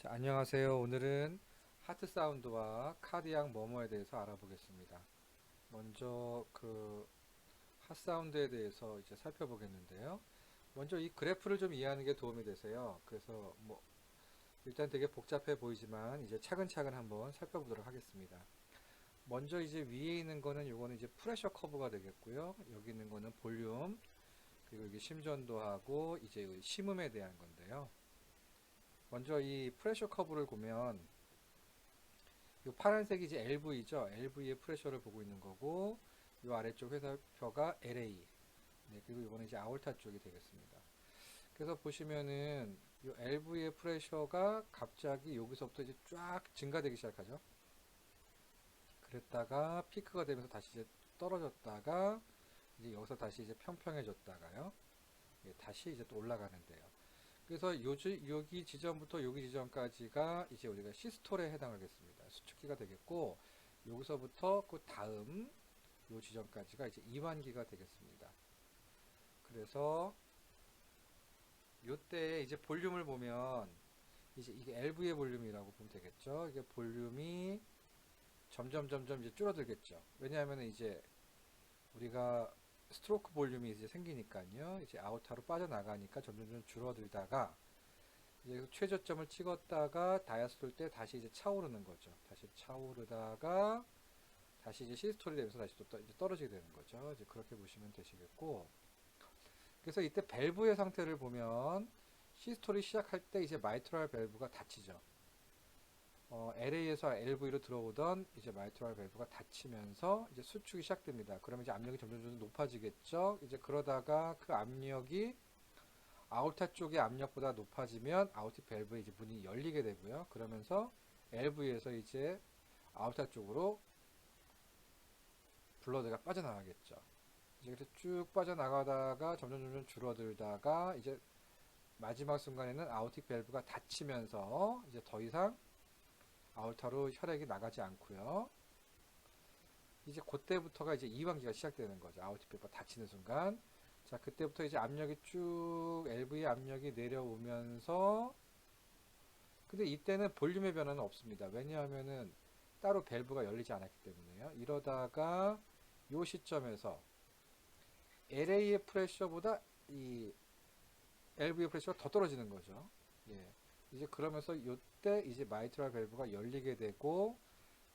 자, 안녕하세요. 오늘은 하트 사운드와 카디악 머머에 대해서 알아보겠습니다. 먼저 핫 사운드에 대해서 이제 살펴보겠는데요. 먼저 이 그래프를 좀 이해하는 게 도움이 되세요. 그래서 뭐 일단 되게 복잡해 보이지만 이제 차근차근 한번 살펴보도록 하겠습니다. 먼저 이제 위에 있는 거는 요거는 이제 프레셔 커브가 되겠고요. 여기 있는 거는 볼륨, 그리고 이게 심전도하고 이제 심음에 대한 건데요. 먼저 이 프레셔 커브를 보면 이 파란색이 이제 LV죠. LV의 프레셔를 보고 있는 거고, 이 아래쪽 회사표가 LA. 네, 그리고 이거는 이제 아울타 쪽이 되겠습니다. 그래서 보시면은 이 LV의 프레셔가 갑자기 여기서부터 이제 쫙 증가되기 시작하죠. 그랬다가 피크가 되면서 다시 이제 떨어졌다가 이제 여기서 다시 이제 평평해졌다가요. 예, 다시 이제 또 올라가는데요. 그래서 여기 지점부터 여기 지점까지가 이제 우리가 시스톨에 해당하겠습니다. 수축기가 되겠고, 여기서부터 그 다음 요 지점까지가 이제 이완기가 되겠습니다. 그래서 요때 이제 볼륨을 보면 이제 이게 LV의 볼륨이라고 보면 되겠죠. 이게 볼륨이 점점 이제 줄어들겠죠. 왜냐하면 이제 우리가 스트로크 볼륨이 이제 생기니까요. 이제 아우타로 빠져나가니까 점점 줄어들다가 이제 최저점을 찍었다가 다이아스톨 때 다시 이제 차오르는 거죠. 다시 차오르다가 다시 이제 시스톨이 되면서 다시 또 이제 떨어지게 되는 거죠. 이제 그렇게 보시면 되시겠고. 그래서 이때 밸브의 상태를 보면 시스톨이 시작할 때 이제 마이트럴 밸브가 닫히죠. LA에서 LV로 들어오던 이제 마이트럴 밸브가 닫히면서 이제 수축이 시작됩니다. 그러면 이제 압력이 점점 높아지겠죠. 이제 그러다가 그 압력이 아울타 쪽의 압력보다 높아지면 아우틱 밸브의 이제 문이 열리게 되고요. 그러면서 LV에서 이제 아울타 쪽으로 블러드가 빠져나가겠죠. 이제 그래서 쭉 빠져나가다가 점점 줄어들다가 이제 마지막 순간에는 아우틱 밸브가 닫히면서 이제 더 이상 아울타로 혈액이 나가지 않고요. 이제 그때부터가 이제 이완기가 시작되는 거죠. 아우틱 밸브가 닫히는 순간. 자, 그때부터 이제 압력이 쭉 LV 압력이 내려오면서 근데 이때는 볼륨의 변화는 없습니다. 왜냐하면은 따로 밸브가 열리지 않았기 때문에요. 이러다가 이 시점에서 LA의 프레셔보다 이 LV의 프레셔가 더 떨어지는 거죠. 예. 이제 그러면서 이때 이제 마이트럴 밸브가 열리게 되고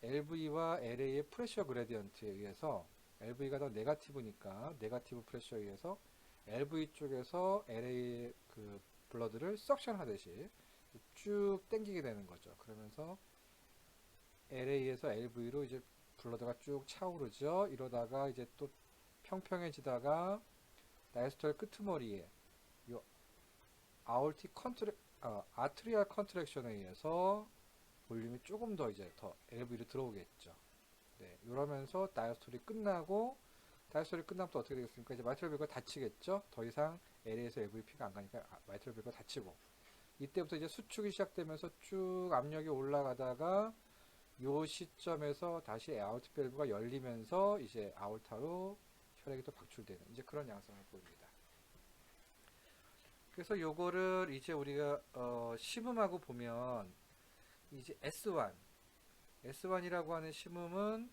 LV와 LA의 프레셔 그레디언트에 의해서 LV가 더 네가티브니까 네가티브 프레셔에 의해서 LV 쪽에서 LA의 그 블러드를 석션 하듯이 쭉 당기게 되는 거죠. 그러면서 LA에서 LV로 이제 블러드가 쭉 차오르죠. 이러다가 이제 또 평평해지다가 다이스톨 끄트머리에 요 아트리알 컨트랙션에 의해서 볼륨이 조금 더 이제 더 LV로 들어오겠죠. 네, 이러면서 다이스톨이 끝나면 또 어떻게 되겠습니까? 이제 마이트럴 밸브가 닫히겠죠. 더 이상 LA에서 LVP가 안 가니까 마이트럴 밸브가 닫히고 이때부터 이제 수축이 시작되면서 쭉 압력이 올라가다가 요 시점에서 다시 아울트 밸브가 열리면서 이제 아울타로 혈액이 또 방출되는 이제 그런 양상을 보입니다. 그래서 요거를 이제 우리가 심음하고 보면 이제 S1이라고 하는 심음은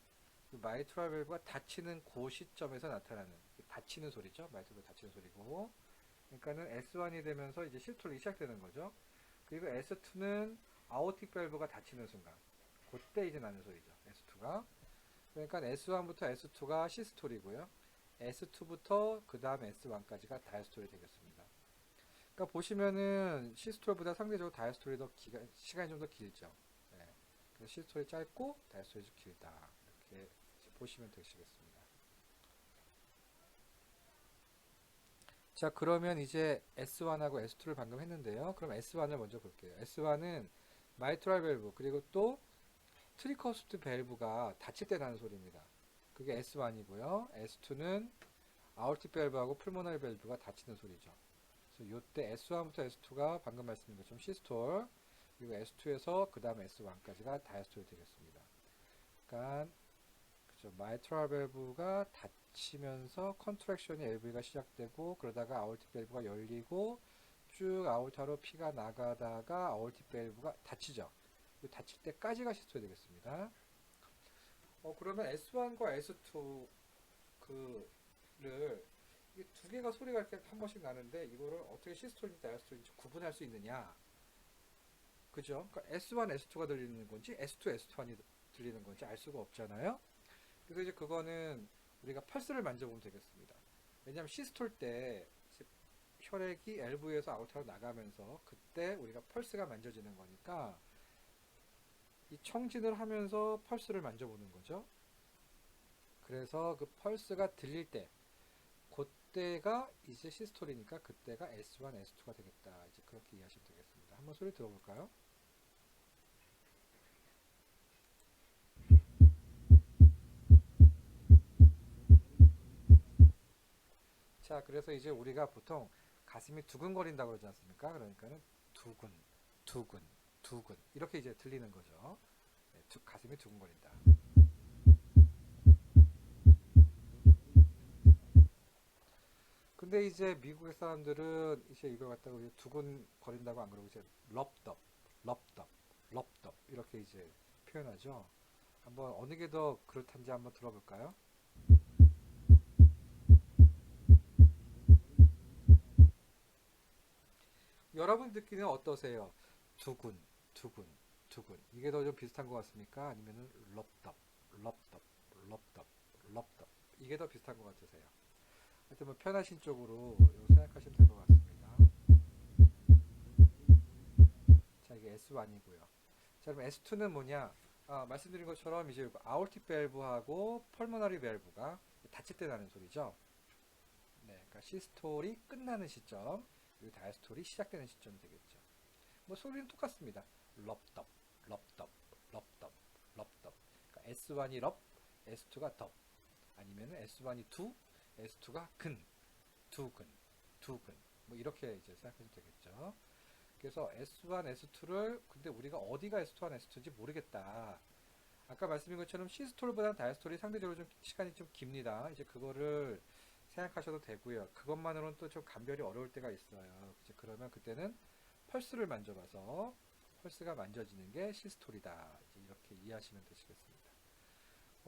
마이트럴 밸브가 닫히는 그 시점에서 나타나는 닫히는 소리죠. 마이트럴 밸브 닫히는 소리고. 그러니까는 S1이 되면서 이제 시스톨이 시작되는 거죠. 그리고 S2는 아오틱 밸브가 닫히는 순간. 그때 이제 나는 소리죠. S2가. 그러니까 S1부터 S2가 시스톨이고요. S2부터 그 다음 S1까지가 다이스톨이 되겠습니다. 그러니까 보시면은 시스톨보다 상대적으로 다이스톨이 시간이 좀 더 길죠. 네. 그래서 시스톨이 짧고 다이스톨이 좀 길다. 이렇게 보시면 되시겠습니다. 자, 그러면 이제 S1하고 S2를 방금 했는데요. 그럼 S1을 먼저 볼게요. S1은 마이트럴 밸브 그리고 또 트리커스트 밸브가 닫힐 때 나는 소리입니다. 그게 S1이고요. S2는 아울틱 밸브하고 풀모널 밸브가 닫히는 소리죠. 그래서 이때 S1부터 S2가 방금 말씀드린 것처럼 시스톨, 그리고 S2에서 그 다음 S1까지가 다이스톨이 되겠습니다. 그러니까 그죠. 마이트럴 밸브가 닫히면서 컨트랙션이 LV가 시작되고 그러다가 아울틱 밸브가 열리고 쭉 아울타로 피가 나가다가 아울틱 밸브가 닫히죠. 닫힐 때까지가 시스톨이 되겠습니다. 그러면 S1과 S2 그를 이게 두 개가 소리가 이렇게 한 번씩 나는데 이거를 어떻게 시스톨인지 다이아스톨인지 구분할 수 있느냐? 그죠? 그러니까 S1, S2가 들리는 건지 S2, S1이 들리는 건지 알 수가 없잖아요. 그래서 이제 그거는 우리가 펄스를 만져보면 되겠습니다. 왜냐하면 시스톨 때 혈액이 LV에서 아우터로 나가면서 그때 우리가 펄스가 만져지는 거니까 이 청진을 하면서 펄스를 만져보는 거죠. 그래서 그 펄스가 들릴 때 그때가 이제 시스톨이니까 그때가 S1, S2가 되겠다. 이제 그렇게 이해하시면 되겠습니다. 한번 소리 들어볼까요? 자, 그래서 이제 우리가 보통 가슴이 두근거린다고 그러지 않습니까? 그러니까는 두근, 두근, 두근 이렇게 이제 들리는 거죠. 네, 가슴이 두근거린다. 근데 이제 미국의 사람들은 이제 이걸 갖다가 이제 두근거린다고 안 그러고 이제 럽덥, 럽덥, 럽덥 이렇게 이제 표현하죠. 한번 어느 게 더 그렇단지 한번 들어볼까요? 여러분 듣기는 어떠세요? 두근, 두근, 두근. 이게 더 좀 비슷한 것 같습니까? 아니면은 럽덥, 럽덥, 럽덥, 럽덥. 이게 더 비슷한 것 같으세요? 하여튼 뭐 편하신 쪽으로 생각하시면 될 것 같습니다. 자, 이게 S1이고요. 자, 그럼 S2는 뭐냐? 말씀드린 것처럼 이제 아ortic 밸브하고 펄모너리 밸브가 닫힐 때 나는 소리죠. 네, 그러니까 시스톨이 끝나는 시점, 그리고 다이스톨이 시작되는 시점이 되겠죠. 뭐 소리는 똑같습니다. 럽덥, 럽덥, 럽덥, 럽덥. 그러니까 S1이 럽, S2가 덥. 아니면 S1이 두, S2가 근, 두근, 두근. 뭐 이렇게 이제 생각하시면 되겠죠. 그래서 S1, S2를 근데 우리가 어디가 S2, S2인지 모르겠다. 아까 말씀드린 것처럼 시스톨보다는 다이스톨이 상대적으로 좀 시간이 좀 깁니다. 이제 그거를 생각하셔도 되고요. 그것만으로는 또 좀 감별이 어려울 때가 있어요. 이제 그러면 그때는 펄스를 만져봐서 펄스가 만져지는 게 시스톨이다. 이제 이렇게 이해하시면 되시겠습니다.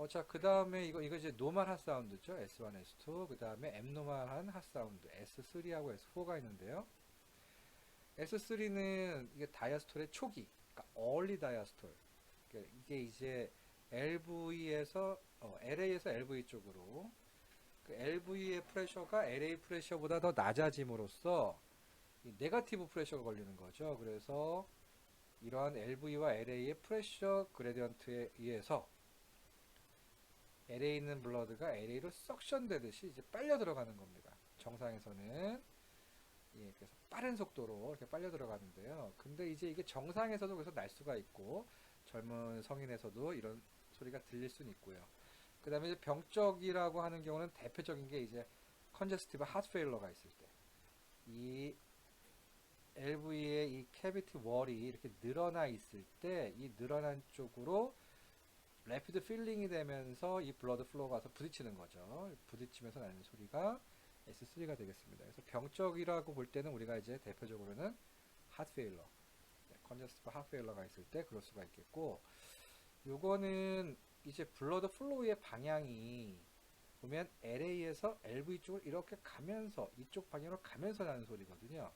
자, 그 다음에 이거 이제 노멀 핫 사운드죠. S1, S2. 그 다음에 앱노멀한 핫 사운드 S3하고 S4가 있는데요. S3는 이게 다이아스톨의 초기, 그러니까 early 다이아스톨. 그러니까 이게 이제 LV에서 LA에서 LV 쪽으로 그 LV의 프레셔가 LA 프레셔보다 더 낮아짐으로써 이 네거티브 프레셔가 걸리는 거죠. 그래서 이러한 LV와 LA의 프레셔 그레디언트에 의해서 LA에 있는 블러드가 LA로 석션 되듯이 이제 빨려 들어가는 겁니다. 정상에서는 그래서 빠른 속도로 이렇게 빨려 들어가는데요. 근데 이제 이게 정상에서도 그래서 날 수가 있고 젊은 성인에서도 이런 소리가 들릴 수는 있고요. 그 다음에 이제 병적이라고 하는 경우는 대표적인 게 이제 컨제스티브 하트 페일러가 있을 때 이 LV의 이 캐비티 월이 이렇게 늘어나 있을 때 이 늘어난 쪽으로 래피드 필링이 되면서 이 블러드 플로우가 와서 부딪히는 거죠. 부딪히면서 나는 소리가 S3가 되겠습니다. 그래서 병적이라고 볼 때는 우리가 이제 대표적으로는 하트 페일러, 컨제스티브 하트 페일러가 있을 때 그럴 수가 있겠고, 요거는 이제 블러드 플로우의 방향이 보면 LA에서 LV 쪽을 이렇게 가면서 이쪽 방향으로 가면서 나는 소리거든요.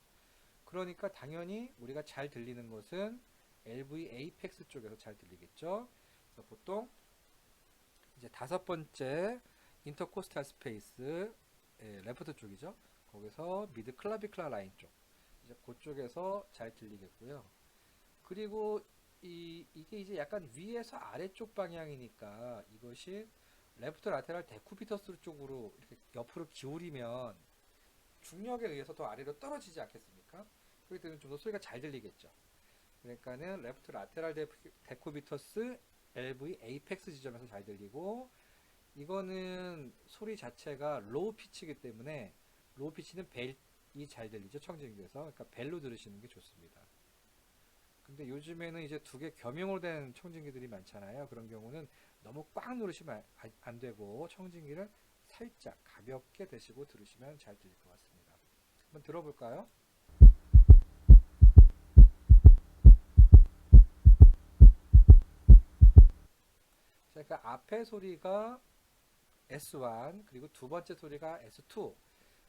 그러니까 당연히 우리가 잘 들리는 것은 LV 에이펙스 쪽에서 잘 들리겠죠. 그래서 보통 이제 다섯 번째 인터코스탈 스페이스 레프트 쪽이죠. 거기서 미드 클라비클라 라인 쪽 이제 그쪽에서 잘 들리겠고요. 그리고 이게 이제 약간 위에서 아래쪽 방향이니까 이것이 레프트 라테랄 데쿠비터스 쪽으로 이렇게 옆으로 기울이면 중력에 의해서 더 아래로 떨어지지 않겠습니까? 그렇기 때문에 좀 더 소리가 잘 들리겠죠. 그러니까는 레프트 라테랄 데쿠비터스 LV 에이펙스 지점에서 잘 들리고, 이거는 소리 자체가 로우 피치이기 때문에 로우 피치는 벨이 잘 들리죠. 청진기에서. 그러니까 벨로 들으시는 게 좋습니다. 근데 요즘에는 이제 두 개 겸용으로 된 청진기들이 많잖아요. 그런 경우는 너무 꽉 누르시면 안 되고 청진기를 살짝 가볍게 대시고 들으시면 잘 들릴 것 같습니다. 한번 들어볼까요? 그러니까 앞에 소리가 S1, 그리고 두 번째 소리가 S2,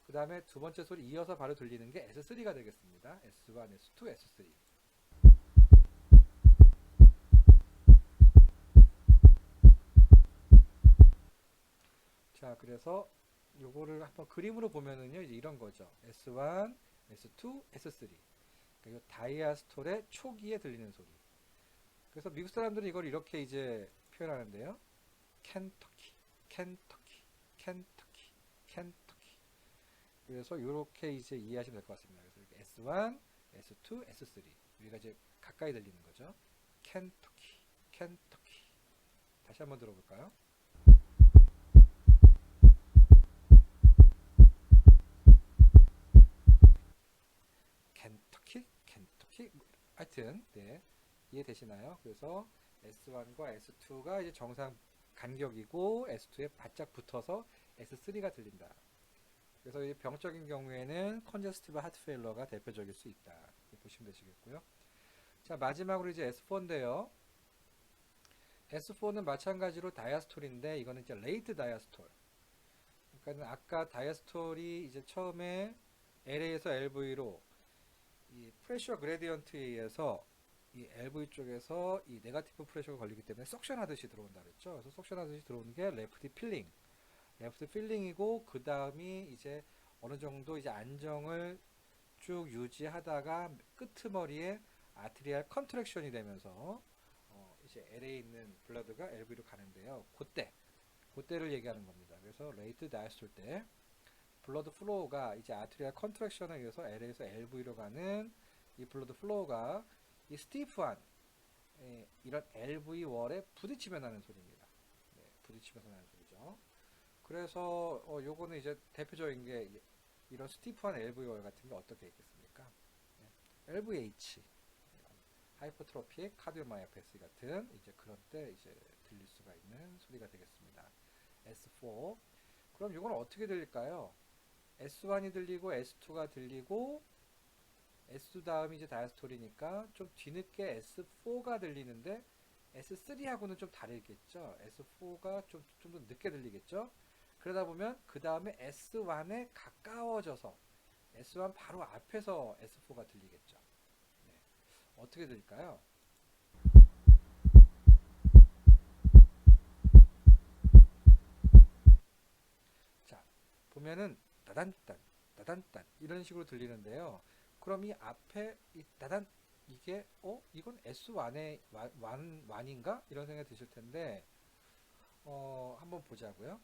그 다음에 두 번째 소리 이어서 바로 들리는 게 S3가 되겠습니다. S1, S2, S3. 자, 그래서 요거를 한번 그림으로 보면은요, 이제 이런 거죠. S1, S2, S3. 그리고 다이아스톨의 초기에 들리는 소리. 그래서 미국 사람들은 이걸 이렇게 이제 표현하는데요. 켄터키, 켄터키, 켄터키, 켄터키. 그래서 이렇게 이제 이해하시면 될 것 같습니다. 그래서 이렇게 S1, S2, S3. 여기가 이제 가까이 들리는 거죠. 켄터키, 켄터키. 다시 한번 들어볼까요? 켄터키, 켄터키. 하여튼, 네. 이해되시나요? 그래서 S1과 S2가 이제 정상 간격이고 S2에 바짝 붙어서 S3가 들린다. 그래서 이 병적인 경우에는 컨저스티브 하트 페일러가 대표적일 수 있다. 이렇게 보시면 되시겠고요. 자, 마지막으로 이제 S4인데요. S4는 마찬가지로 다이아스톨인데 이거는 이제 레이트 다이아스톨. 그러니까 아까 다이아스톨이 이제 처음에 LA에서 LV로 이 프레셔 그레디언트에 의해서 이 LV 쪽에서 이 네가티브 프레셔가 걸리기 때문에 석션 하듯이 들어온다 그랬죠. 그래서 석션 하듯이 들어오는 게 레프트 필링. 레프트 필링이고 그 다음이 이제 어느 정도 이제 안정을 쭉 유지하다가 끄트머리에 아트리알 컨트랙션이 되면서 이제 LA에 있는 블러드가 LV로 가는데요. 그때를 얘기하는 겁니다. 그래서 레이트 다이스톨 때 블러드 플로우가 이제 아트리알 컨트랙션에 의해서 LA에서 LV로 가는 이 블러드 플로우가 이 스티프한 이런 LV 월에 부딪히면 나는 소리입니다. 네, 부딪히면서 나는 소리죠. 그래서 요거는 이제 대표적인 게 이런 스티프한 LV 월 같은 게 어떻게 있겠습니까? 네, LVH, 하이퍼트로픽 카디오마이오패시 같은 이제 그런 때 이제 들릴 수가 있는 소리가 되겠습니다. S4. 그럼 이건 어떻게 들릴까요? S1이 들리고 S2가 들리고 S 다음이 이제 다이아스톨이니까 좀 뒤늦게 S4가 들리는데 S3하고는 좀 다르겠죠. S4가 좀 더 늦게 들리겠죠. 그러다 보면 그 다음에 S1에 가까워져서 S1 바로 앞에서 S4가 들리겠죠. 네. 어떻게 들릴까요? 자, 보면은 따단딴, 따단딴 이런 식으로 들리는데요. 그럼 이 앞에 이 따단 이게 이건 S1의 완인가? 이런 생각이 드실 텐데 한번 보자고요.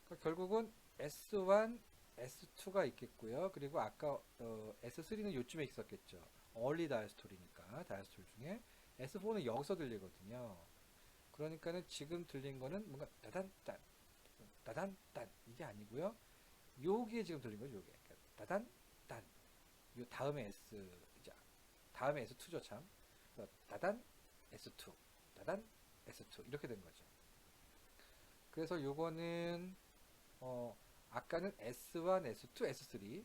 그러니까 결국은 S1, S2가 있겠고요. 그리고 아까 S3는 요쯤에 있었겠죠. 얼리 다이스톨이니까 다이스톨 중에 S4는 여기서 들리거든요. 그러니까는 지금 들린 거는 뭔가 따단딴, 따단딴 이게 아니고요. 요게 지금 들린 거죠. 요게 그러니까 따단딴. 요 다음에 S 이제 다음에 S2죠 참. 따단 S2, 따단 S2 이렇게 된 거죠. 그래서 요거는 아까는 S1, S2, S3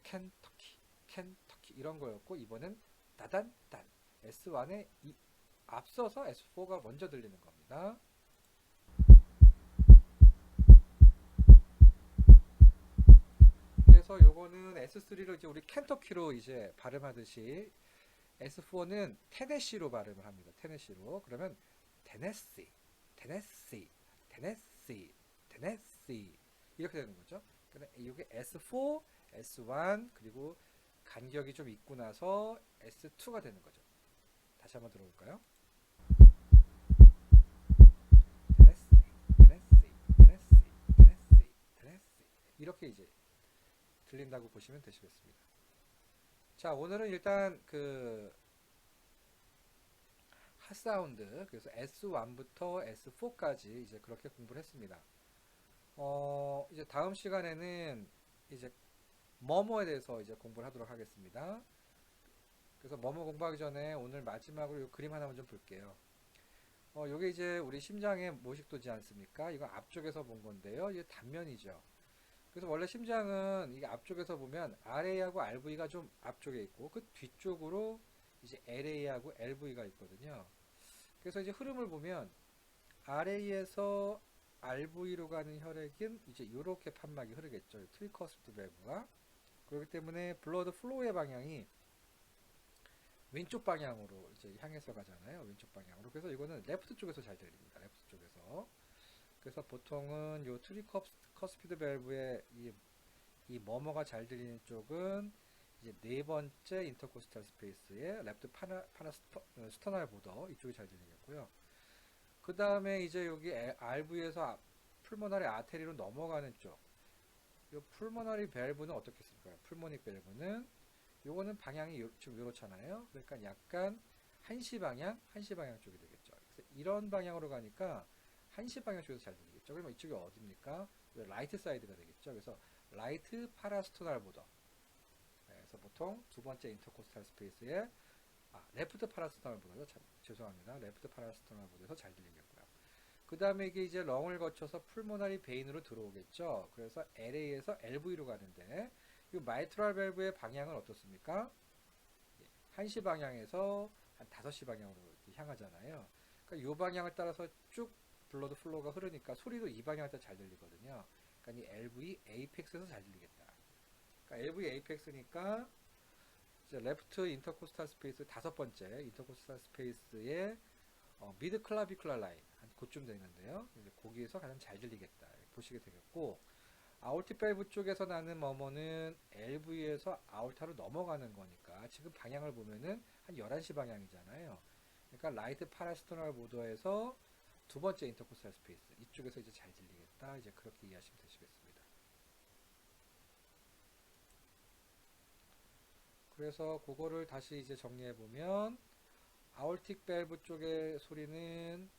켄터키, 켄터키 이런 거였고 이번엔 따단딴 S1에 앞서서 S4가 먼저 들리는 겁니다. 그래서 요거는 S3로 이제 우리 켄터키로 이제 발음하듯이 S4는 테네시로 발음을 합니다. 테네시로. 그러면 테네시, 테네시, 테네시, 테네시 이렇게 되는 거죠. 그러니까 이게 S4, S1 그리고 간격이 좀 있고 나서 S2가 되는 거죠. 다시 한번 들어볼까요? 테네시, 테네시, 테네시, 테네시, 테네시 이렇게 이제 들린다고 보시면 되시겠습니다. 자, 오늘은 일단 그 핫사운드 그래서 S1부터 S4까지 이제 그렇게 공부를 했습니다. 이제 다음 시간에는 이제 뭐뭐에 대해서 이제 공부를 하도록 하겠습니다. 그래서 뭐뭐 공부하기 전에 오늘 마지막으로 이 그림 하나만 좀 볼게요. 요게 이제 우리 심장의 모식도지 않습니까? 이거 앞쪽에서 본 건데요. 이게 단면이죠. 그래서 원래 심장은 이게 앞쪽에서 보면 RA하고 RV가 좀 앞쪽에 있고 그 뒤쪽으로 이제 LA하고 LV가 있거든요. 그래서 이제 흐름을 보면 RA에서 RV로 가는 혈액은 이제 이렇게 판막이 흐르겠죠. 트리커스피드 밸브가. 그렇기 때문에 블러드 플로우의 방향이 왼쪽 방향으로 이제 향해서 가잖아요. 왼쪽 방향으로. 그래서 이거는 레프트 쪽에서 잘 들립니다. 레프트 쪽에서. 그래서 보통은 요 트리커스피드 밸브의 이 머머가 잘 들리는 쪽은 이제 네 번째 인터코스탈 스페이스의 랩트 스터널 보더 이쪽이 잘 들리겠고요. 그 다음에 이제 여기 RV에서 풀모나리 아테리로 넘어가는 쪽. 이 풀모나리 밸브는 어떻게 쓸까요? 풀모닉 밸브는 요거는 방향이 지금 요렇잖아요. 그러니까 약간 한시 방향 쪽이 되겠죠. 그래서 이런 방향으로 가니까 한시 방향 쪽에서 잘 들리겠죠. 그러면 이쪽이 어디입니까? 라이트 사이드가 되겠죠. 그래서 라이트 파라스토날 보더. 그래서 보통 두 번째 인터코스탈 스페이스에 레프트 파라스토날 보더죠. 죄송합니다. 레프트 파라스토날 보더에서 잘 들리겠고요. 그 다음에 이게 이제 렁을 거쳐서 풀모나리 베인으로 들어오겠죠. 그래서 LA에서 LV로 가는데 이 마이트랄 밸브의 방향은 어떻습니까? 1시 방향에서 한 5시 방향으로 이렇게 향하잖아요. 그러니까 이 방향을 따라서 쭉 블러드 플로우가 흐르니까 소리도 이 방향을 따라 잘 들리거든요. 그러니까 이 LV 에이펙스에서 잘 들리겠다. 그러니까 LV 에이펙스니까 이제 레프트 인터코스탈 스페이스 다섯 번째 인터코스탈 스페이스의 미드 클라비클라 라인 한 그쯤 되는데요. 이제 거기에서 가장 잘 들리겠다 보시게 되겠고 아울티 밸브 쪽에서 나는 머머는 LV에서 아울타로 넘어가는 거니까 지금 방향을 보면은 한 11시 방향이잖아요. 그러니까 라이트 파라스토널 보더에서 두 번째 인터코스탈 스페이스 이쪽에서 이제 잘 들리겠다. 이제 그렇게 이해하시면 되시겠습니다. 그래서 그거를 다시 이제 정리해 보면 아울틱 밸브 쪽의 소리는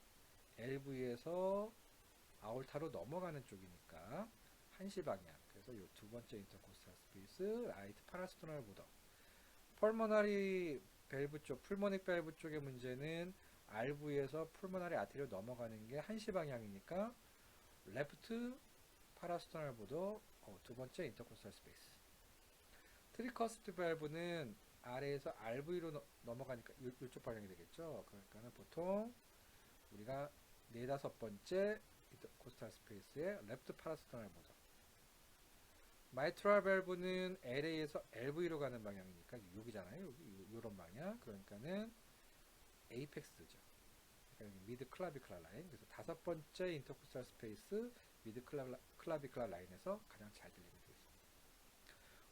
LV에서 아울타로 넘어가는 쪽이니까 한시 방향. 그래서 이 두 번째 인터코스탈 스페이스 라이트 파라스토널 보더. 펄머나리 밸브 쪽, 풀모닉 밸브 쪽의 문제는 RV에서 풀모나리 아테리로 넘어가는 게 한시 방향이니까 레프트 파라스토널 보더 두 번째 인터코스탈 스페이스. 트리커스트 밸브는 아래에서 RV로 넘어가니까 이쪽 방향이 되겠죠. 그러니까 보통 우리가 네다섯 번째 코스탈 스페이스의 레프트 파라스토널 보더. 마이트랄 밸브는 LA에서 LV로 가는 방향이니까 여기잖아요. 여기 이런 방향. 그러니까는 에이펙스죠. 그러니까 미드 클라비클라 라인. 그래서 다섯 번째 인터코스탈 스페이스 미드 클라비클라 라인에서 가장 잘 들리게 되겠습니다.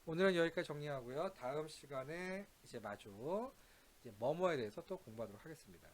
오늘은 여기까지 정리하고요. 다음 시간에 이제 마저 이제 뭐뭐에 대해서 또 공부하도록 하겠습니다.